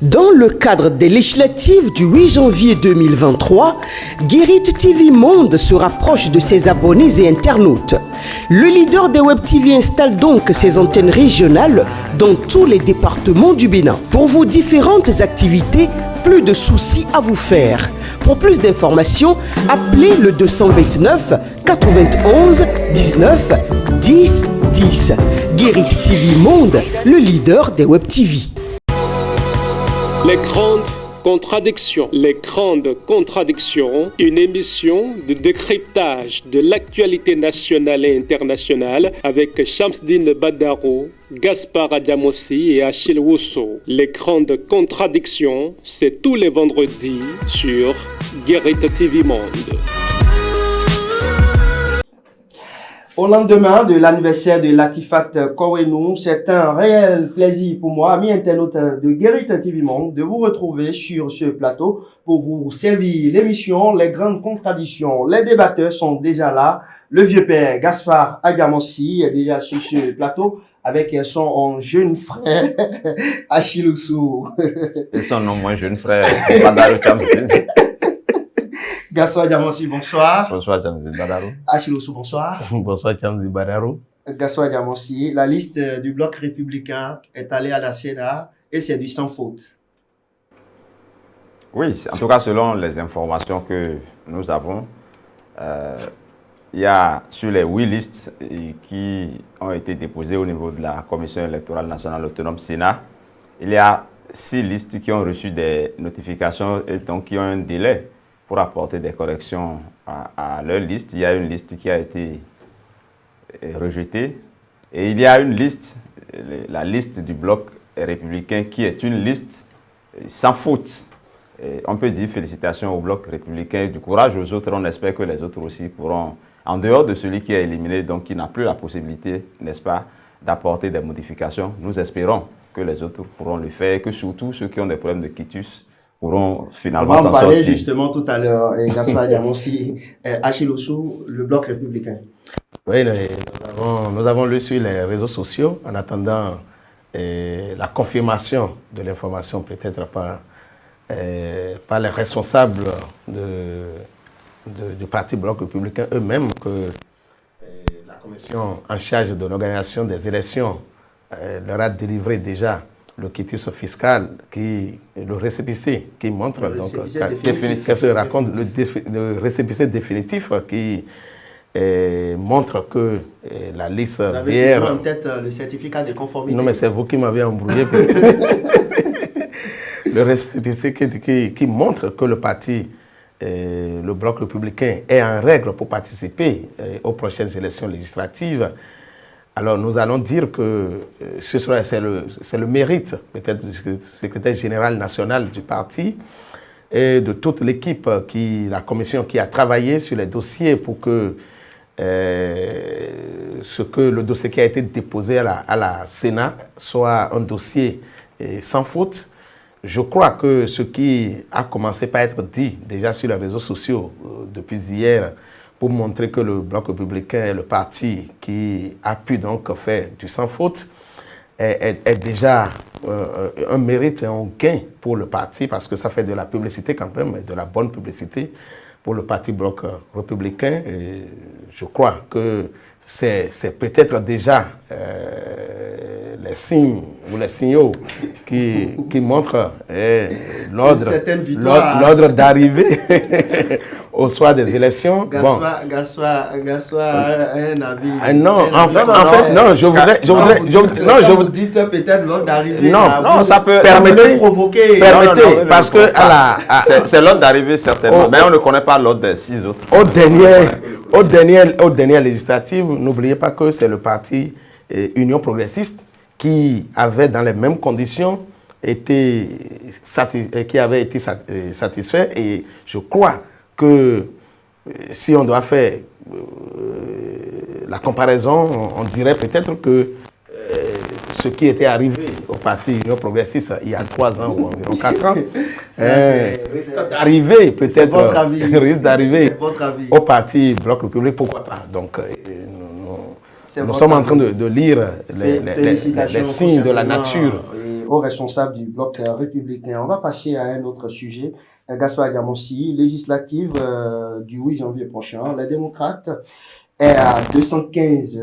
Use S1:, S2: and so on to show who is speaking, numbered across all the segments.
S1: Dans le cadre des législatives du 8 janvier 2023, Guérit TV Monde se rapproche de ses abonnés et internautes. Le leader des Web TV installe donc ses antennes régionales dans tous les départements du Bénin. Pour vos différentes activités, plus de soucis à vous faire. Pour plus d'informations, appelez le 229 91 19 10 10. Guérit TV Monde, le leader des Web TV.
S2: Les grandes contradictions. Les grandes contradictions, une émission de décryptage de l'actualité nationale et internationale avec Shamsdine Badaro, Gaspard Adjamossi et Achille Wusso. Les grandes contradictions, c'est tous les vendredis sur Guérit TV Monde.
S3: Au lendemain de l'anniversaire de Latifat Kowenou, c'est un réel plaisir pour moi, amis internautes de Guérit TV Monde, de vous retrouver sur ce plateau pour vous servir l'émission Les Grandes Contradictions. Les débatteurs sont déjà là. Le vieux père Gaspard Adjamossi est déjà sur ce plateau avec son jeune frère Achille Wusso.
S4: Et son nom moins jeune frère, Badaro Chamsin.
S3: Gaspard Adjamossi, bonsoir.
S4: Bonsoir Chamsin Badaro.
S3: Achille Wusso, bonsoir.
S4: Bonsoir Chamsin Badaro.
S3: Gaspard Adjamossi, la liste du bloc républicain est allée à la Sénat et c'est du sans faute.
S4: Oui, en tout cas selon les informations que nous avons, il y a sur les 8 listes qui ont été déposées au niveau de la Commission électorale nationale autonome Sénat, il y a 6 listes qui ont reçu des notifications et donc qui ont un délai pour apporter des corrections à leur liste. Il y a une liste qui a été rejetée et il y a une liste, la liste du bloc républicain qui est une liste sans faute. Et on peut dire félicitations au bloc républicain, du courage aux autres. On espère que les autres aussi pourront, en dehors de celui qui est éliminé, donc qui n'a plus la possibilité, n'est-ce pas, d'apporter des modifications. Nous espérons que les autres pourront le faire et que surtout ceux qui ont des problèmes de quitus pourront finalement s'en sortir.
S3: On va en parler justement tout à l'heure, Gaspard Adjamossi, Achille Wusso, le bloc républicain.
S5: Oui, nous avons lu sur les réseaux sociaux en attendant la confirmation de l'information peut-être par les responsables du parti bloc républicain eux-mêmes que la commission en charge de l'organisation des élections leur a délivré déjà le quitus fiscal, le récépissé qui montre, qu'est-ce que raconte le récépissé définitif qui montre que la liste
S3: BR... Vous avez toujours en tête le certificat de conformité.
S5: Non, mais c'est vous qui m'avez embrouillé. Le récépissé qui montre que le parti, le bloc républicain, est en règle pour participer aux prochaines élections législatives. Alors nous allons dire que c'est le mérite peut-être du secrétaire général national du parti et de toute l'équipe, la commission qui a travaillé sur les dossiers pour que le dossier qui a été déposé à la Sénat soit un dossier sans faute. Je crois que ce qui a commencé par être dit déjà sur les réseaux sociaux depuis hier pour montrer que le bloc républicain est le parti qui a pu donc faire du sans faute est déjà un mérite et un gain pour le parti parce que ça fait de la publicité quand même, de la bonne publicité pour le parti bloc républicain. Et je crois que c'est peut-être déjà les signes ou les signaux qui montrent l'ordre d'arrivée au soir des élections.
S3: Gaspard a un avis.
S5: Non, en fait, non, je voudrais,
S3: vous dites peut-être l'ordre d'arrivée.
S4: Non, ça peut
S3: provoquer.
S4: Permettez, parce que c'est l'ordre d'arrivée certainement, mais on ne connaît pas l'ordre des 6 autres.
S5: Aux dernières législatives, n'oubliez pas que c'est le parti Union progressiste qui avait dans les mêmes conditions qui avait été satisfait. Et je crois que si on doit faire la comparaison, on dirait peut-être que ce qui était arrivé au parti Union progressiste il y a 3 ans ou environ 4 ans, risque d'arriver peut-être au parti Bloc République, pourquoi pas. Donc nous sommes en train de lire les signes de la nature
S3: aux responsables du bloc républicain. On va passer à un autre sujet. Gaspard Diamossi, législative du 8 janvier prochain. Les démocrates est à 215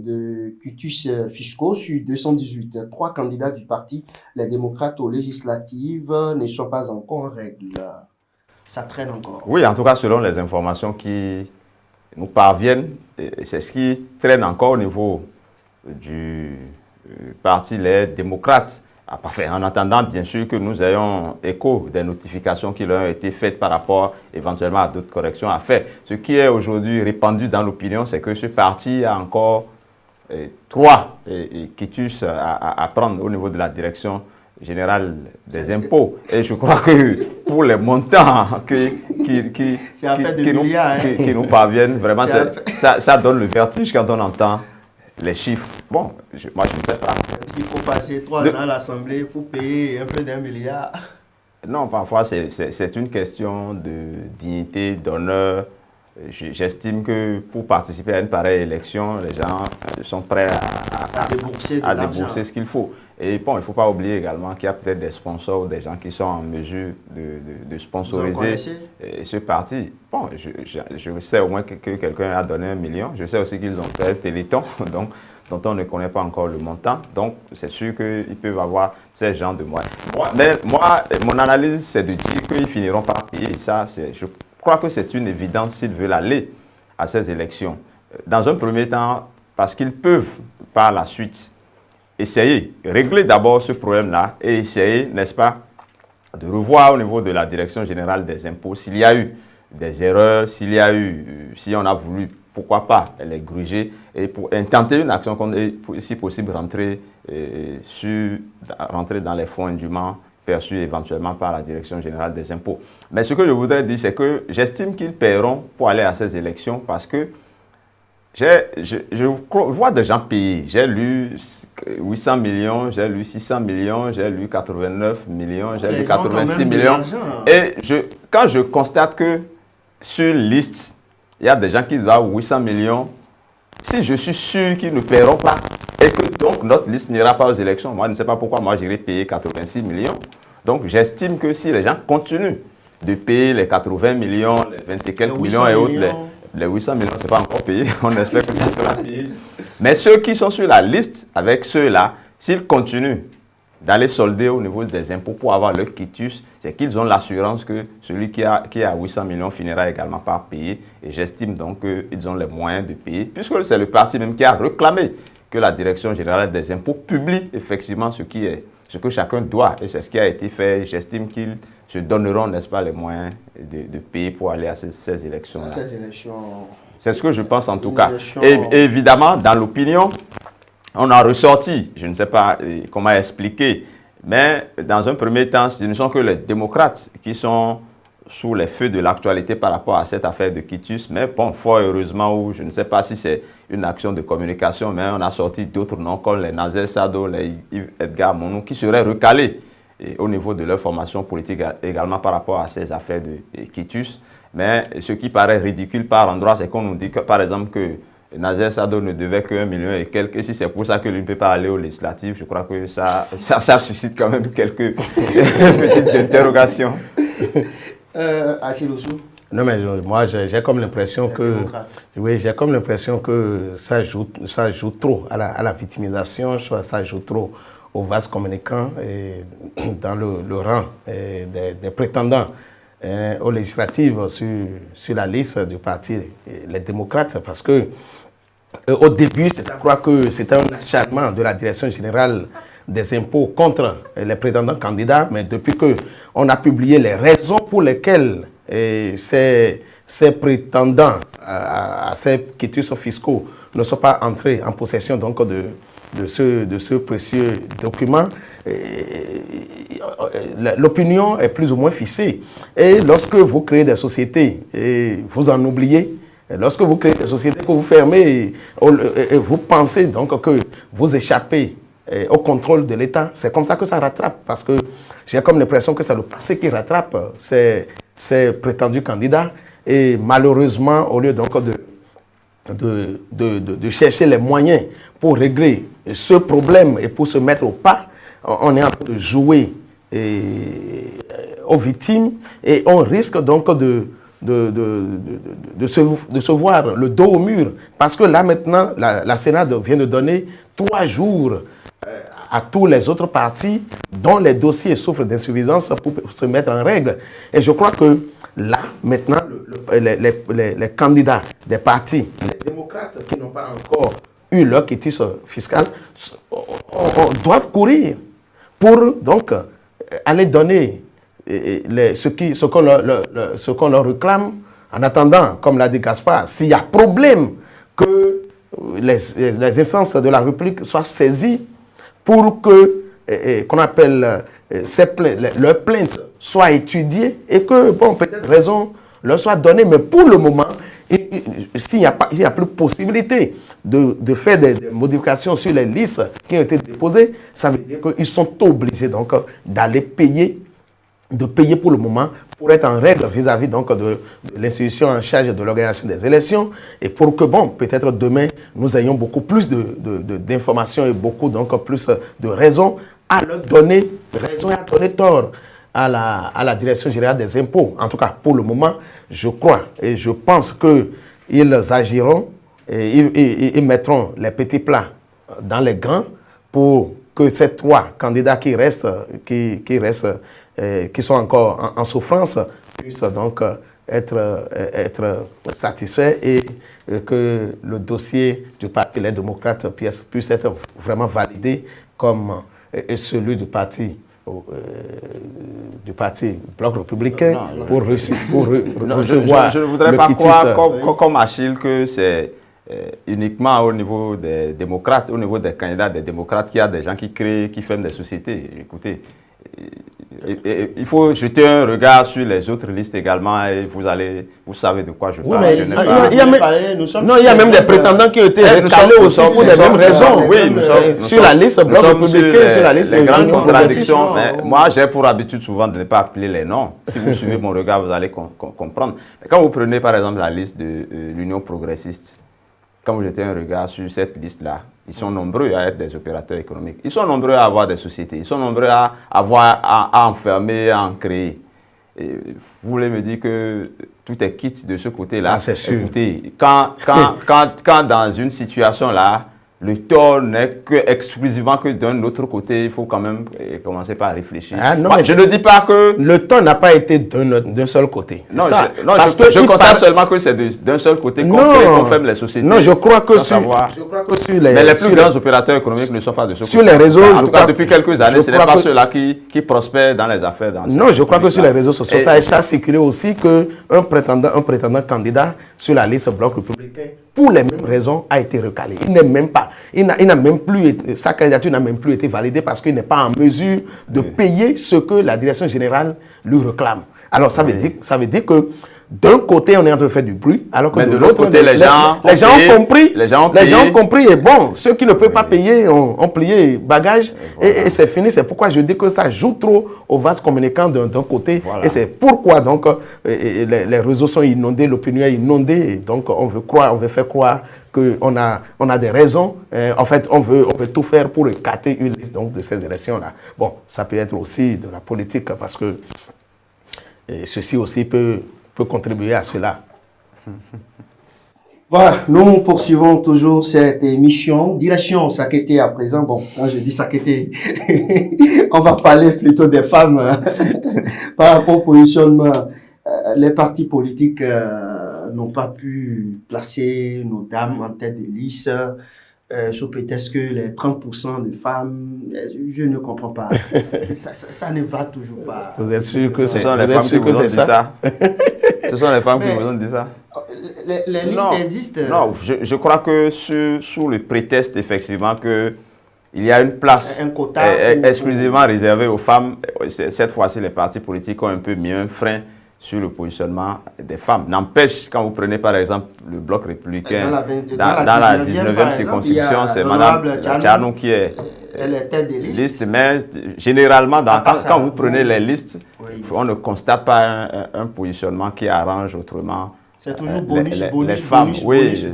S3: de quitus fiscaux sur 218. 3 candidats du parti, les démocrates aux législatives, ne sont pas encore en règle. Ça traîne encore.
S4: Oui, en tout cas, selon les informations qui nous parviennent, c'est ce qui traîne encore au niveau du parti Les Démocrates. En attendant, bien sûr, que nous ayons écho des notifications qui leur ont été faites par rapport éventuellement à d'autres corrections à faire. Ce qui est aujourd'hui répandu dans l'opinion, c'est que ce parti a encore 3 quitus à prendre au niveau de la direction générale des impôts. Et je crois que pour les montants qui nous parviennent, vraiment, ça donne le vertige quand on entend les chiffres. Bon, moi je ne sais pas.
S3: S'il faut passer 3 ans à l'Assemblée pour payer un peu d'1 milliard.
S4: Non, parfois c'est une question de dignité, d'honneur. J'estime que pour participer à une pareille élection, les gens sont prêts à débourser ce qu'il faut. Et bon, il ne faut pas oublier également qu'il y a peut-être des sponsors ou des gens qui sont en mesure de sponsoriser ce parti. Bon, je sais au moins que quelqu'un a donné 1 million. Je sais aussi qu'ils ont fait un téléthon, donc, dont on ne connaît pas encore le montant. Donc, c'est sûr qu'ils peuvent avoir ces gens de moyens. Mais moi, mon analyse, c'est de dire qu'ils finiront par payer. Ça, je crois que c'est une évidence s'ils veulent aller à ces élections. Dans un premier temps, parce qu'ils peuvent, par la suite, essayer, régler d'abord ce problème-là et essayer, n'est-ce pas, de revoir au niveau de la Direction générale des impôts s'il y a eu des erreurs, si on a voulu, pourquoi pas, les gruger et pour intenter une action, si possible, rentrer dans les fonds indûment perçus éventuellement par la Direction générale des impôts. Mais ce que je voudrais dire, c'est que j'estime qu'ils paieront pour aller à ces élections parce que je vois des gens payer. J'ai lu 800 millions, j'ai lu 600 millions, j'ai lu 89 millions, j'ai lu 86 millions. Et quand je constate que sur liste, il y a des gens qui doivent 800 millions, si je suis sûr qu'ils ne paieront pas et que donc notre liste n'ira pas aux élections, moi je ne sais pas pourquoi moi j'irai payer 86 millions. Donc j'estime que si les gens continuent de payer les 80 millions, les 20 et quelques millions et autres, les 800 millions, ce n'est pas encore payé. On espère que ça sera payé. Mais ceux qui sont sur la liste, avec ceux-là, s'ils continuent d'aller solder au niveau des impôts pour avoir leur quitus, c'est qu'ils ont l'assurance que celui qui a 800 millions finira également par payer. Et j'estime donc qu'ils ont les moyens de payer, puisque c'est le parti même qui a réclamé que la Direction générale des impôts publie effectivement ce que chacun doit. Et c'est ce qui a été fait. J'estime qu'ils se donneront, n'est-ce pas, les moyens de payer pour aller à ces élections-là. C'est ce que je pense en tout cas. Et évidemment, dans l'opinion, on a ressorti, je ne sais pas comment expliquer, mais dans un premier temps, ce ne sont que les démocrates qui sont sous les feux de l'actualité par rapport à cette affaire de quitus. Mais bon, fort heureusement, ou je ne sais pas si c'est une action de communication, mais on a sorti d'autres noms comme les Nazer Sado, les Yves Edgar Monou, qui seraient recalés au niveau de leur formation politique également par rapport à ces affaires de quitus. Mais ce qui paraît ridicule par endroit, c'est qu'on nous dit que, par exemple, que Nazer Sado ne devait que 1 million et quelques. Et si c'est pour ça que lui ne peut pas aller aux législatives, je crois que ça suscite quand même quelques petites interrogations.
S3: Achille Ossou.
S5: Non, mais moi, j'ai comme l'impression que... Oui, j'ai comme l'impression que ça joue trop à la victimisation, ça joue trop aux vases communicants et dans le rang des prétendants aux législatives sur la liste du parti Les Démocrates, parce que au début, c'est à croire que c'était un acharnement de la Direction générale des impôts contre les prétendants candidats, mais depuis qu'on a publié les raisons pour lesquelles ces prétendants à ces quitus fiscaux ne sont pas entrés en possession donc de ce précieux document, l'opinion est plus ou moins fixée. Et lorsque vous créez des sociétés, vous en oubliez. Lorsque vous créez des sociétés que vous fermez, vous pensez donc que vous échappez au contrôle de l'État, c'est comme ça que ça rattrape. Parce que j'ai comme l'impression que c'est le passé qui rattrape ces prétendus candidats. Et malheureusement, au lieu donc de chercher les moyens pour régler ce problème et pour se mettre au pas on est en train de jouer aux victimes et on risque donc de se voir le dos au mur. Parce que là maintenant, la Sénat vient de donner 3 jours à tous les autres partis dont les dossiers souffrent d'insuffisance pour se mettre en règle. Et je crois que là, maintenant, les candidats des partis, les démocrates qui n'ont pas encore eu leur quitus fiscal, doivent courir pour donc aller donner ce qu'on leur réclame. En attendant, comme l'a dit Gaspard, s'il y a problème, que les instances de la République soient saisies pour que, qu'on appelle leurs plaintes soient étudiées et que, bon, peut-être raison leur soit donnée, mais pour le moment, s'il n'y a plus possibilité de faire des modifications sur les listes qui ont été déposées, ça veut dire qu'ils sont obligés donc d'aller payer, de payer pour le moment pour être en règle vis-à-vis donc de l'institution en charge de l'organisation des élections et pour que, bon, peut-être demain, nous ayons beaucoup plus d'informations et beaucoup donc plus de raisons à leur donner raison et à donner tort à la Direction générale des impôts. En tout cas, pour le moment, je crois et je pense qu'ils agiront et ils mettront les petits plats dans les grands pour que ces 3 candidats qui sont encore en souffrance puissent donc être satisfaits et que le dossier du Parti Les Démocrates puisse être vraiment validé comme celui du parti Bloc républicain pour recevoir.
S4: Je ne voudrais pas croire comme Achille que c'est uniquement au niveau des démocrates, au niveau des candidats des démocrates qu'il y a des gens qui créent, qui ferment des sociétés. Écoutez, il faut jeter un regard sur les autres listes également et vous savez de quoi je parle.
S5: Oui, il y a même des prétendants qui ont été recalés aussi pour les mêmes raisons.
S4: Oui,
S5: sur la liste Bloc républicain, sur la liste
S4: les grandes contradictions. Moi, j'ai pour habitude souvent de ne pas appeler les noms. Si vous suivez mon regard, vous allez comprendre. Quand vous prenez par exemple la liste de l'Union progressiste, quand vous jetez un regard sur cette liste-là, ils sont nombreux à être des opérateurs économiques. Ils sont nombreux à avoir des sociétés. Ils sont nombreux à enfermer, à en créer. Et vous voulez me dire que tout est quitte de ce côté-là?
S5: Ah, c'est sûr.
S4: Écoutez, quand dans une situation-là, le tort n'est exclusivement que d'un autre côté, il faut quand même commencer par réfléchir.
S5: Ah, non,
S4: moi, je ne dis pas que...
S5: Le tort n'a pas été d'un seul côté.
S4: Non, je constate seulement que c'est d'un seul côté qu'on ferme les sociétés.
S5: Non, je crois que sur les...
S4: Mais les plus grands opérateurs économiques ne sont pas de ce côté.
S5: Sur les réseaux,
S4: en tout cas, depuis quelques années, ce n'est pas ceux-là qui prospèrent dans les affaires.
S5: Non, je crois que sur les réseaux sociaux, ça a circulé aussi qu'un prétendant candidat sur la liste Bloc républicain, pour les mêmes raisons, a été recalé. Il n'est même pas, sa candidature n'a même plus été validée parce qu'il n'est pas en mesure de payer ce que la direction générale lui réclame. Alors ça veut dire que d'un côté, on est en train de faire du bruit, alors que de l'autre côté, les gens ont compris. Et bon, ceux qui ne peuvent pas payer ont plié bagage et c'est fini. C'est pourquoi je dis que ça joue trop au vase communicant d'un côté. Voilà. Et c'est pourquoi donc les réseaux sont inondés, l'opinion est inondée. Et donc on veut faire croire qu'on a des raisons. En fait, on veut tout faire pour écarter une liste donc, de ces élections-là. Bon, ça peut être aussi de la politique parce que ceci aussi peut contribuer à cela.
S3: Voilà, nous poursuivons toujours cette émission. Direction Sakété à présent. Bon, quand je dis Sakété, on va parler plutôt des femmes par rapport au positionnement. Les partis politiques n'ont pas pu placer nos dames en tête des listes. Sous prétexte que les 30% de femmes, je ne comprends pas. ça ne va toujours pas.
S5: Vous êtes sûr que
S4: ce sont les femmes qui vous ont dit ça? Ce sont les femmes qui vous ont dit ça?
S3: Les listes existent.
S4: Non, je crois que sous le prétexte, effectivement, qu'il y a une place
S3: un quota
S4: exclusivement réservée aux femmes. Cette fois-ci, les partis politiques ont un peu mis un frein sur le positionnement des femmes. N'empêche, quand vous prenez par exemple le Bloc républicain, dans la 19e circonscription, c'est Mme Tchanou qui est
S3: tête des listes.
S4: Mais généralement, quand vous prenez les listes, on ne constate pas un positionnement qui arrange autrement. C'est
S3: toujours bonus,
S4: les femmes. Oui,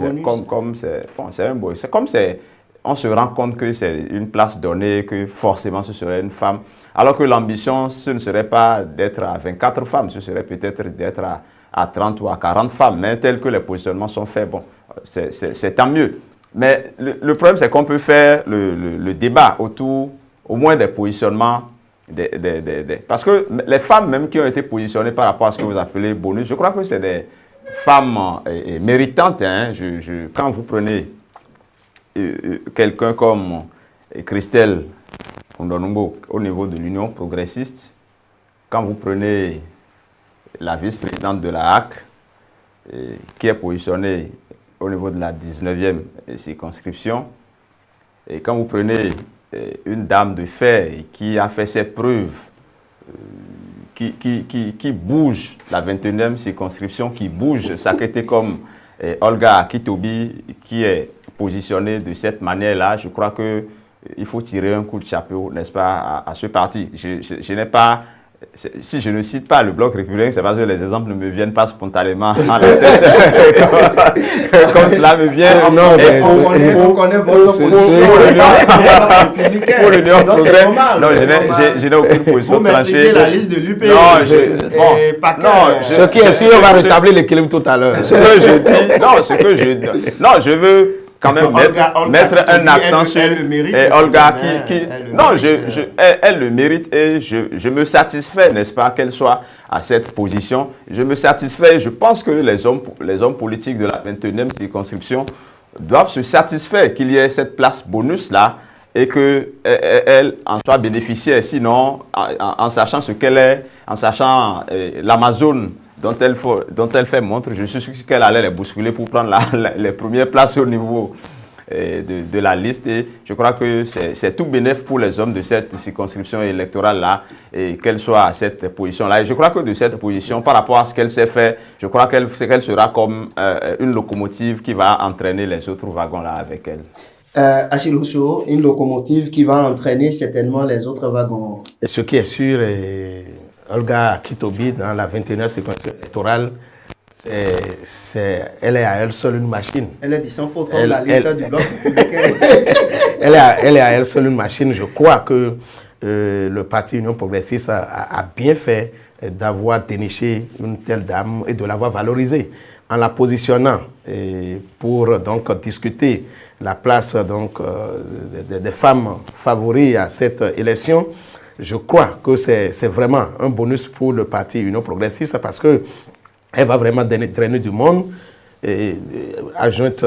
S4: comme c'est un beau. C'est comme c'est. on se rend compte que c'est une place donnée, que forcément ce serait une femme. Alors que l'ambition, ce ne serait pas d'être à 24 femmes, ce serait peut-être d'être à 30 ou à 40 femmes. Mais tel que les positionnements sont faits, bon, c'est tant mieux. Mais le problème, c'est qu'on peut faire le débat autour, au moins des positionnements. Parce que les femmes même qui ont été positionnées par rapport à ce que vous appelez bonus, je crois que c'est des femmes méritantes. Hein. Quand vous prenez quelqu'un comme Christelle Ondonumbo au niveau de l'Union progressiste, quand vous prenez la vice-présidente de la HAC, qui est positionnée au niveau de la 19e circonscription, et quand vous prenez une dame de fer qui a fait ses preuves, qui bouge la 21e circonscription, qui bouge Sakété comme Olga Kitobi, qui est positionnée de cette manière-là, je crois qu'il faut tirer un coup de chapeau, n'est-ce pas, à ce parti. Je n'ai pas... Si je ne cite pas le Bloc républicain, c'est parce que les exemples ne me viennent pas spontanément à la tête, comme cela me vient.
S3: Non, mais on connaît votre position
S4: pour l'Union Progrès. Non, je n'ai aucune position tranchée.
S3: Vous maîtrisez la liste de l'UPR.
S5: Ce qui est sûr, on va rétablir l'équilibre tout à l'heure.
S4: Ce que je dis, je veux quand même mettre un accent sur Olga elle le mérite et je me satisfais, n'est-ce pas, qu'elle soit à cette position. Je me satisfais, je pense que les hommes politiques de la 21e circonscription doivent se satisfaire qu'il y ait cette place bonus-là et qu'elle en soit bénéficiaire. Sinon, en sachant ce qu'elle est, en sachant l'Amazone dont elle fait montre, je suis sûr qu'elle allait les bousculer pour prendre les premières places au niveau de la liste. Et je crois que c'est tout bénéfique pour les hommes de cette circonscription électorale-là et qu'elle soit à cette position-là. Et je crois que de cette position, par rapport à ce qu'elle sait faire, je crois qu'elle sera comme une locomotive qui va entraîner les autres wagons-là avec elle.
S3: Achille Rousseau, une locomotive qui va entraîner certainement les autres wagons.
S5: Et ce qui est sûr, Olga Kitobi, dans la 21e circonscription électorale, elle est à elle seule une machine.
S3: Elle est dit sans faute comme la liste du Bloc républicain.
S5: Elle est à elle seule une machine. Je crois que le parti Union progressiste a bien fait d'avoir déniché une telle dame et de l'avoir valorisée en la positionnant pour donc discuter la place donc des femmes favoris à cette élection. Je crois que c'est vraiment un bonus pour le parti Union progressiste parce qu'elle va vraiment drainer du monde. Adjointe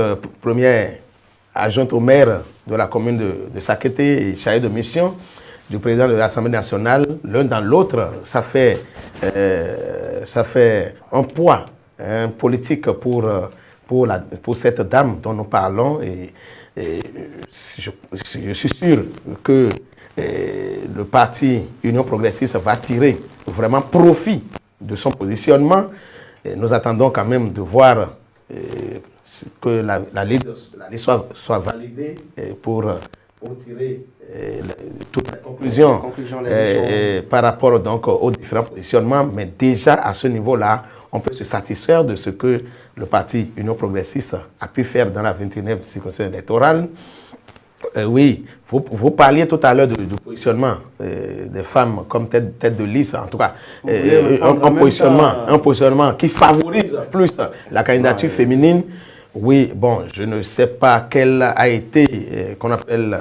S5: au maire de la commune de Sakété et chargée de mission du président de l'Assemblée nationale, l'un dans l'autre, ça fait un poids politique pour cette dame dont nous parlons. Et je suis sûr que le parti Union progressiste va tirer vraiment profit de son positionnement. Et nous attendons quand même de voir que la liste soit validée pour tirer toutes les conclusions par rapport donc aux différents positionnements. Mais déjà à ce niveau-là, on peut se satisfaire de ce que le parti Union progressiste a pu faire dans la 21e circonscription électorale. Oui, vous parliez tout à l'heure du positionnement des femmes comme tête de liste, en tout cas, un positionnement qui favorise plus la candidature féminine. Oui, bon, je ne sais pas quel a été, qu'on appelle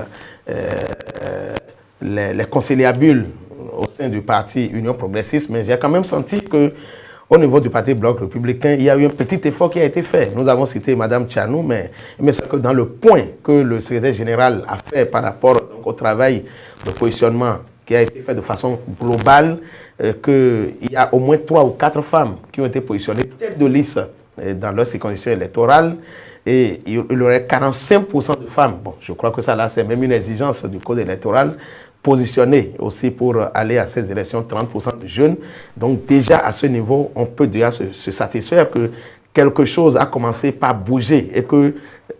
S5: les conciliabules au sein du parti Union progressiste, mais j'ai quand même senti que au niveau du parti Bloc républicain, il y a eu un petit effort qui a été fait. Nous avons cité Mme Tchanou, mais c'est que dans le point que le secrétaire général a fait par rapport donc, au travail de positionnement qui a été fait de façon globale, qu'il y a au moins 3 ou 4 femmes qui ont été positionnées tête de liste dans leur circonscription électorale. Et il y aurait 45% de femmes. Bon, je crois que ça là, c'est même une exigence du code électoral. Positionné aussi pour aller à ces élections 30% de jeunes. Donc déjà à ce niveau, on peut déjà se satisfaire que quelque chose a commencé par bouger et que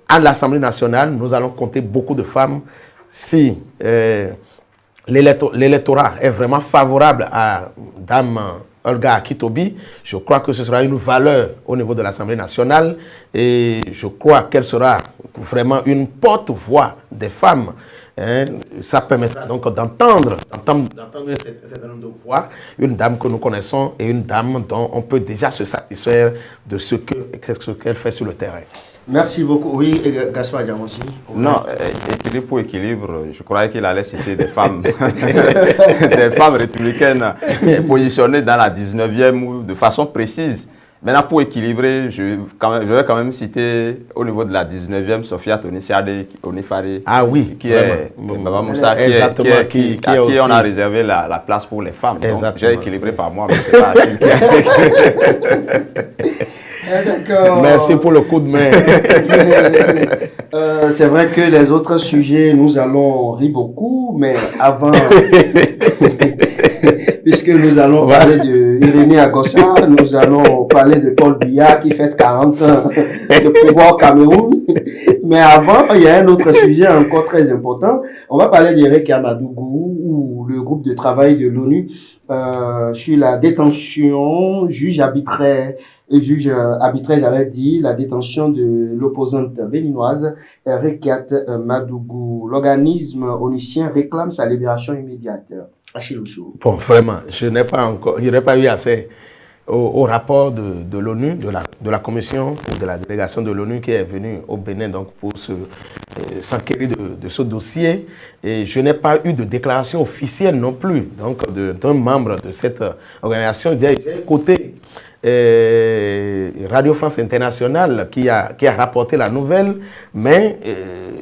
S5: à l'Assemblée nationale, nous allons compter beaucoup de femmes si l'électorat est vraiment favorable à Dame Olga Akitobi. Je crois que ce sera une valeur au niveau de l'Assemblée nationale et je crois qu'elle sera vraiment une porte-voix des femmes. Hein. Ça permettra donc d'entendre un certain nombre de voix, une dame que nous connaissons et une dame dont on peut déjà se satisfaire de ce qu'elle fait sur le terrain.
S3: Merci beaucoup. Oui, Gaspard Diamonsi.
S4: Non, équilibre pour équilibre, je croyais qu'il allait citer des femmes, des femmes républicaines positionnées dans la 19e ou de façon précise. Maintenant, pour équilibrer, je vais quand même citer au niveau de la 19e, Sophia Tonisiade Onifari.
S5: Ah oui,
S4: qui est Baba Moussa, à qui on a réservé la place pour les femmes. J'ai équilibré par moi, mais c'est pas Achille qui a équilibré.
S5: Merci pour le coup de main.
S3: C'est vrai que les autres sujets, nous allons rire beaucoup, mais avant, puisque nous allons parler de Irénée Agossa, nous allons parler de Paul Biya qui fête 40 ans de pouvoir au Cameroun. Mais avant, il y a un autre sujet encore très important. On va parler d'Eric Amadougou, ou le groupe de travail de l'ONU sur la détention juge arbitraire, j'allais dire, la détention de l'opposante béninoise Rekiat Madougou. L'organisme onusien réclame sa libération immédiate. Achille Oussou.
S5: Bon, vraiment, je n'ai pas eu assez au rapport de l'ONU, de la commission ou de la délégation de l'ONU qui est venue au Bénin donc pour s'enquérir de ce dossier. Et je n'ai pas eu de déclaration officielle non plus donc d'un membre de cette organisation. J'ai écouté Radio France Internationale qui a rapporté la nouvelle, mais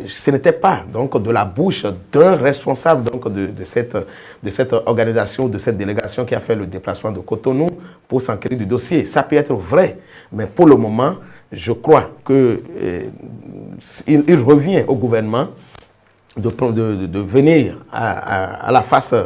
S5: ce n'était pas donc de la bouche d'un responsable donc de cette organisation, de cette délégation qui a fait le déplacement de Cotonou pour s'enquérir du dossier. Ça peut être vrai, mais pour le moment, je crois que il revient au gouvernement de venir à la face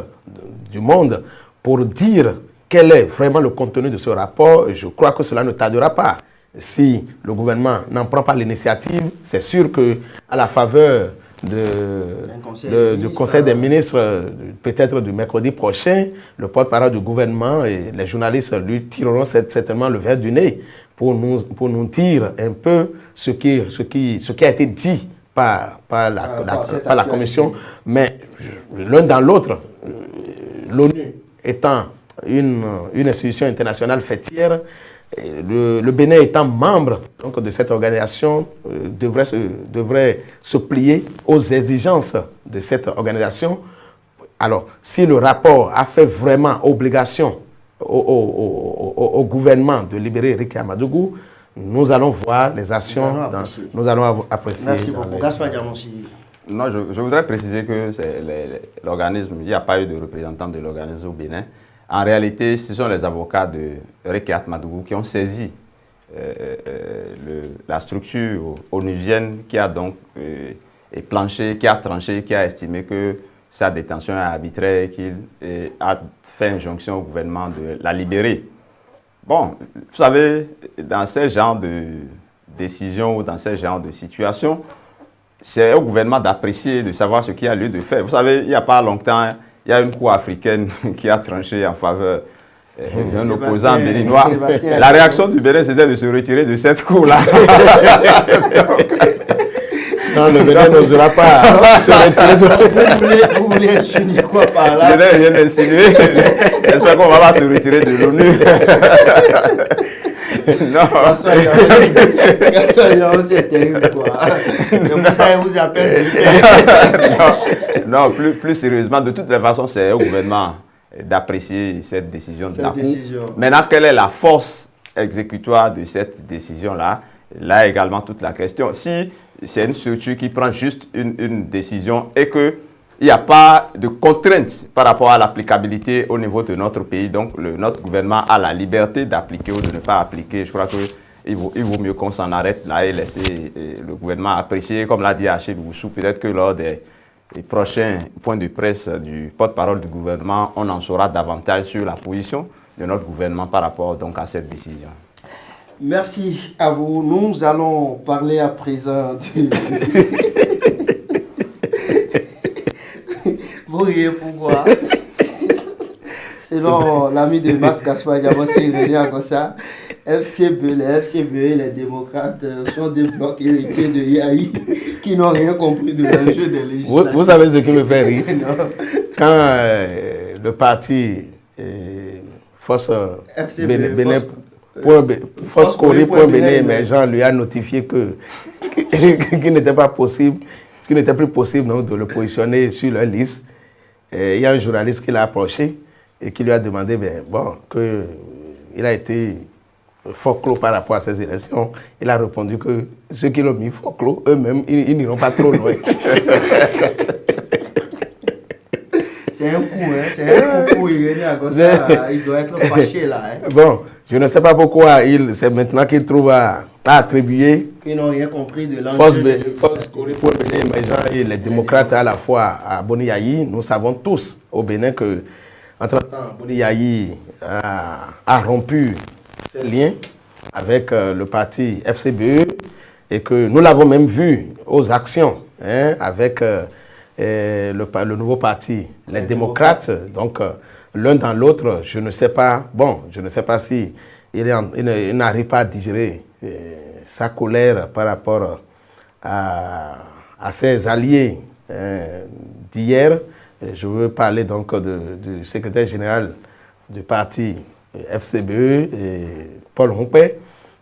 S5: du monde pour dire quel est vraiment le contenu de ce rapport. Et je crois que cela ne tardera pas. Si le gouvernement n'en prend pas l'initiative, c'est sûr qu'à la faveur du Conseil des ministres, peut-être du mercredi prochain, le porte-parole du gouvernement et les journalistes lui tireront certainement le verre du nez pour nous dire un peu ce qui a été dit par la commission. Mais l'un dans l'autre, l'ONU étant une institution internationale fêtière, le Bénin étant membre donc, de cette organisation devrait se plier aux exigences de cette organisation. Alors, si le rapport a fait vraiment obligation au gouvernement de libérer Eric Amadougou, nous allons voir les actions, nous allons apprécier.
S3: Merci beaucoup. Gaspard Diamonsi.
S4: Non, je voudrais préciser que l'organisme, il n'y a pas eu de représentant de l'organisme au Bénin. En réalité, ce sont les avocats de Rekiat Madougou qui ont saisi la structure onusienne qui a donc planché, qui a tranché, qui a estimé que sa détention est arbitraire et qu'il a fait injonction au gouvernement de la libérer. Bon, vous savez, dans ce genre de décision ou dans ce genre de situation, c'est au gouvernement d'apprécier, de savoir ce qu'il y a lieu de faire. Vous savez, il n'y a pas longtemps, il y a une cour africaine qui a tranché en faveur d'un opposant béninois. La réaction du Bénin, c'était de se retirer de cette cour-là.
S5: Non, le Bénin n'osera pas se retirer.
S3: Vous voulez insinuer quoi par là?
S4: Je n'ai rien insinué. J'espère qu'on va pas se retirer de l'ONU. Non.
S3: C'est terrible, quoi. C'est pour ça qu'il vous appelle.
S4: Non, plus sérieusement, de toutes les façons, c'est au gouvernement d'apprécier cette décision de la Cour. Maintenant, quelle est la force exécutoire de cette décision-là? Là également toute la question. Si c'est une structure qui prend juste une décision et qu'il n'y a pas de contraintes par rapport à l'applicabilité au niveau de notre pays, donc notre gouvernement a la liberté d'appliquer ou de ne pas appliquer. Je crois qu'il vaut mieux qu'on s'en arrête là et laisser le gouvernement apprécier, comme l'a dit Achille Oussou, peut-être que lors des prochains points de presse du porte-parole du gouvernement, on en saura davantage sur la position de notre gouvernement par rapport donc à cette décision.
S3: Merci à vous. Nous allons parler à présent Vous riez pourquoi? Selon l'ami de Mas Gaspard Diamansi, René Agossa, FCB, les FCB et les démocrates sont des blocs héritiers de Yahi qui n'ont rien compris de l'enjeu des législatives.
S5: Vous savez ce qui me fait rire? Quand le parti Force Bénin, Force Corée pour Bénin émergent lui a notifié qu'il n'était pas possible, qu'il n'était plus possible donc, de le positionner sur leur liste. Et il y a un journaliste qui l'a approché et qui lui a demandé qu'il a été folklore par rapport à ces élections. Il a répondu que ceux qui l'ont mis folklore, eux-mêmes, ils n'iront pas trop loin.
S3: C'est un coup, hein? C'est un coup pour Irénée Agossa. Il doit être fâché là. Hein?
S5: Bon, je ne sais pas pourquoi c'est maintenant qu'il trouve à attribuer
S3: qu'ils n'ont rien compris de l'enjeu.
S5: Force Corée pour Bénin émergent et les démocrates à la fois à Boni Yayi. Nous savons tous au Bénin que, entre-temps, Boni Yayi a rompu ses liens avec le parti FCBE et que nous l'avons même vu aux actions avec le nouveau parti, les démocrates. Donc, l'un dans l'autre, je ne sais pas, si il n'arrive pas à digérer sa colère par rapport à ses alliés d'hier. Je veux parler donc du secrétaire général du parti FCBE, Paul Humpé,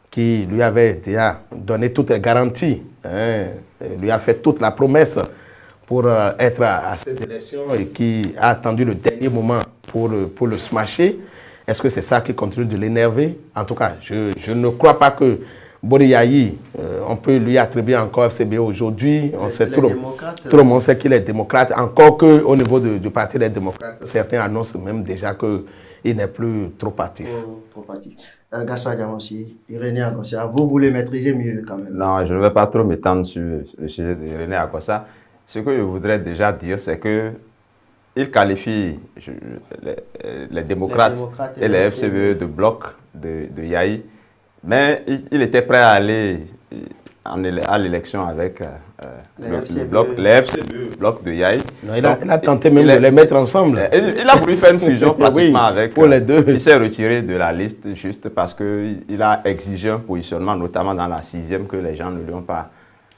S5: qui lui avait déjà donné toutes les garanties, lui a fait toute la promesse pour être à ces élections et qui a attendu le dernier moment pour le smasher. Est-ce que c'est ça qui continue de l'énerver? En tout cas, je ne crois pas que Boni Yayi, on peut lui attribuer encore FCBE aujourd'hui. Tout le monde sait qu'il est démocrate, encore qu'au niveau du parti des démocrates, certains annoncent même déjà qu'il n'est plus trop actif.
S3: Trop actif. Gaspard Diamansi, Irénée Agossa, vous voulez maîtriser mieux quand même?
S4: Non, je ne vais pas trop m'étendre sur le sujet d'Irénée Agossa. Ce que je voudrais déjà dire, c'est qu'il qualifie les démocrates et les FCBE de bloc de Yahi, mais il était prêt à aller à l'élection avec les FCBE, bloc de Yahi.
S5: Il a tenté même de les mettre ensemble.
S4: Il a voulu faire une fusion pratiquement avec
S5: pour les deux.
S4: Il s'est retiré de la liste juste parce qu'il a exigé un positionnement, notamment dans la 6e, que les gens ne lui ont pas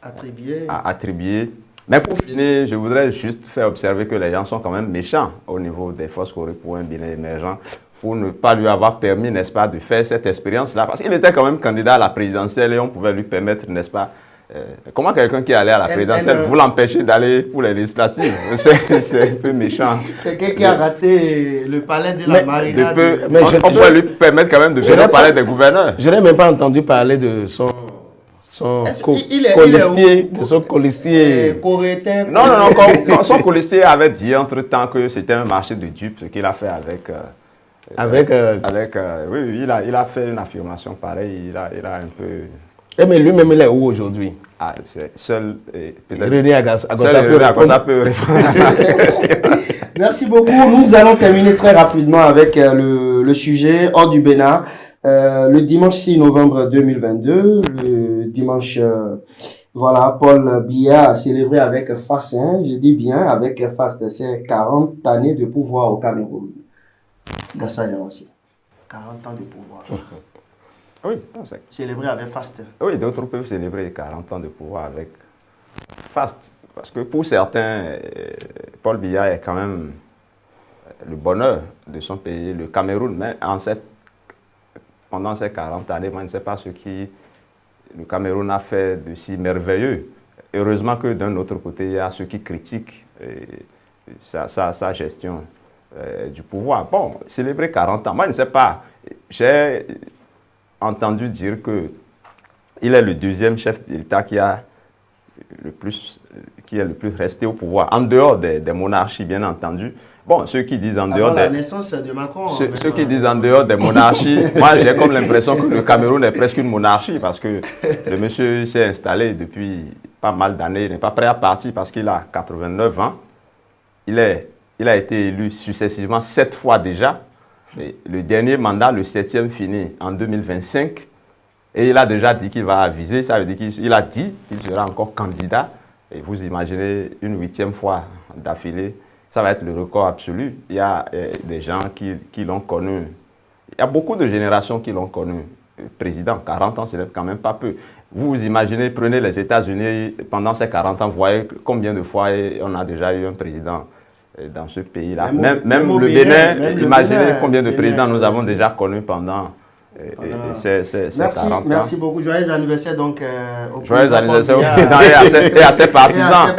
S4: attribué. Mais pour finir, je voudrais juste faire observer que les gens sont quand même méchants au niveau des Forces Corée pour un Bénin émergent pour ne pas lui avoir permis, n'est-ce pas, de faire cette expérience-là. Parce qu'il était quand même candidat à la présidentielle et on pouvait lui permettre, n'est-ce pas, comment quelqu'un qui allait à la présidentielle, vous l'empêchez d'aller pour les législatives? C'est un peu méchant.
S3: Quelqu'un qui a raté le palais de la Marina.
S4: On peut lui permettre quand même de venir au palais des gouverneurs.
S5: Je n'ai même pas entendu parler de son colistier.
S4: Non, son colistier avait dit entre-temps que c'était un marché de dupes, ce qu'il a fait oui, il a fait une affirmation pareille, il a un peu...
S5: Mais lui-même, il est où aujourd'hui?
S4: Seul
S5: René Agossa peut
S3: répondre. Merci beaucoup. Nous allons terminer très rapidement avec le sujet hors du Bénin. Le dimanche 6 novembre 2022, le dimanche, Paul Biya a célébré avec FAST, je dis bien avec FAST, ses 40 années de pouvoir au Cameroun. Gaspard Diamansi, 40 ans de pouvoir.
S4: Oui,
S3: célébré avec FAST.
S4: Oui, d'autres peuvent célébrer 40 ans de pouvoir avec FAST. Parce que pour certains, Paul Biya est quand même le bonheur de son pays, le Cameroun. Mais pendant ces 40 années, moi, je ne sais pas ce qui le Cameroun a fait de si merveilleux. Heureusement que d'un autre côté, il y a ceux qui critiquent sa gestion du pouvoir. Bon, célébrer 40 ans, moi, je ne sais pas. J'ai entendu dire qu'il est le deuxième chef d'État qui est le plus resté au pouvoir, en dehors des monarchies, bien entendu. Bon, ceux qui disent en dehors
S3: la naissance de Macron.
S4: Ceux qui disent en dehors des monarchies, moi j'ai comme l'impression que le Cameroun est presque une monarchie parce que le monsieur s'est installé depuis pas mal d'années, il n'est pas prêt à partir parce qu'il a 89 ans. Il a été élu successivement 7 fois déjà. Et le dernier mandat, le 7e, finit en 2025. Et il a déjà dit qu'il va aviser, ça veut dire qu'il a dit qu'il sera encore candidat. Et vous imaginez une 8e fois d'affilée. ça va être le record absolu. Il y a des gens qui l'ont connu. Il y a beaucoup de générations qui l'ont connu. Président, 40 ans, ce n'est quand même pas peu. Vous imaginez, prenez les États-Unis, pendant ces 40 ans, vous voyez combien de fois on a déjà eu un président dans ce pays-là. Même le Bénin, imaginez combien de présidents nous avons déjà connus pendant ces 40 ans.
S3: Merci beaucoup. Joyeux anniversaire donc au
S4: Joyeux anniversaire au président et à ses partisans.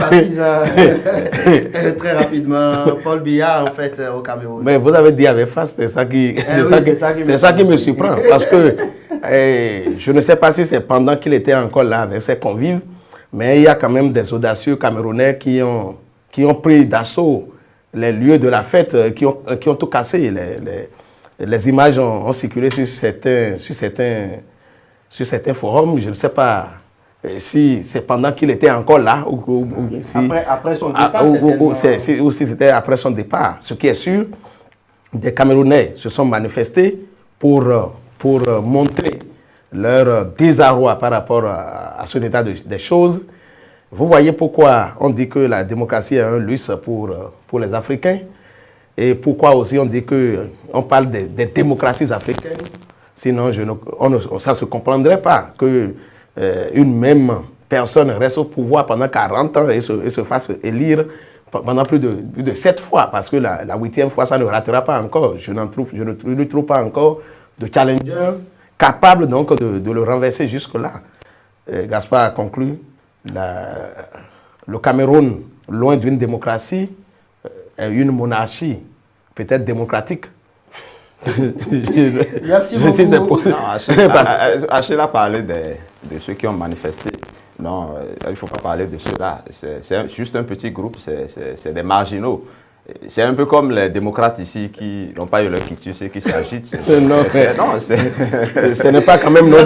S3: Très rapidement, Paul Biya en fait au Cameroun.
S5: Mais vous avez dit avec face, c'est ça qui me surprend. Parce que je ne sais pas si c'est pendant qu'il était encore là avec ses convives, mais il y a quand même des audacieux Camerounais qui ont pris d'assaut les lieux de la fête, qui ont tout cassé. Les images ont circulé sur certains forums. Je ne sais pas si c'est pendant qu'il était encore là ou si,
S3: après son départ,
S5: ou si c'était après son départ. Ce qui est sûr, des Camerounais se sont manifestés pour montrer leur désarroi par rapport à cet état des choses. Vous voyez pourquoi on dit que la démocratie est un luxe pour les Africains et pourquoi aussi on dit qu'on parle des démocraties africaines. Sinon, ça ne se comprendrait pas qu'une même personne reste au pouvoir pendant 40 ans et se fasse élire pendant plus de 7 fois, parce que la 8e fois, ça ne ratera pas encore. Je ne trouve pas encore de challenger capable donc de le renverser jusque-là. Gaspard a conclu, le Cameroun, loin d'une démocratie, est une monarchie, peut-être démocratique.
S3: Merci beaucoup.
S4: Achille a parlé de ceux qui ont manifesté. Non, il ne faut pas parler de ceux-là. C'est juste un petit groupe, c'est des marginaux. C'est un peu comme les démocrates ici qui n'ont pas eu leur quitus et qui s'agitent.
S5: Ce n'est pas quand même non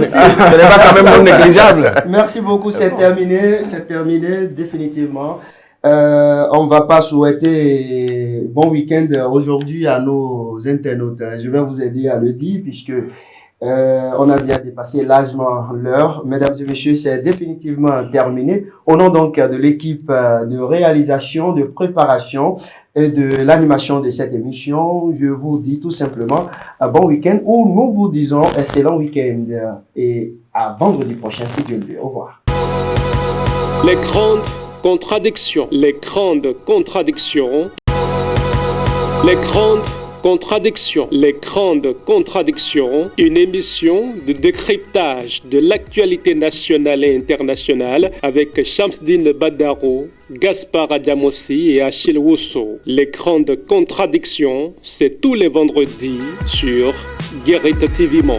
S5: négligeable.
S3: Merci beaucoup, c'est terminé définitivement. On ne va pas souhaiter bon week-end aujourd'hui à nos internautes. Je vais vous aider à le dire puisque on a déjà dépassé largement l'heure. Mesdames et messieurs, c'est définitivement terminé. Au nom donc de l'équipe de réalisation, de préparation et de l'animation de cette émission, je vous dis tout simplement bon week-end ou nous vous disons excellent week-end et à vendredi prochain si Dieu le veut. Au revoir.
S2: Les grandes contradictions. Les grandes contradictions. Les grandes contradictions. Les grandes contradictions. Une émission de décryptage de l'actualité nationale et internationale avec Shamsdine Badaro, Gaspard Adamossi et Achille Wusso. Les grandes contradictions, c'est tous les vendredis sur Guérite TV Monde.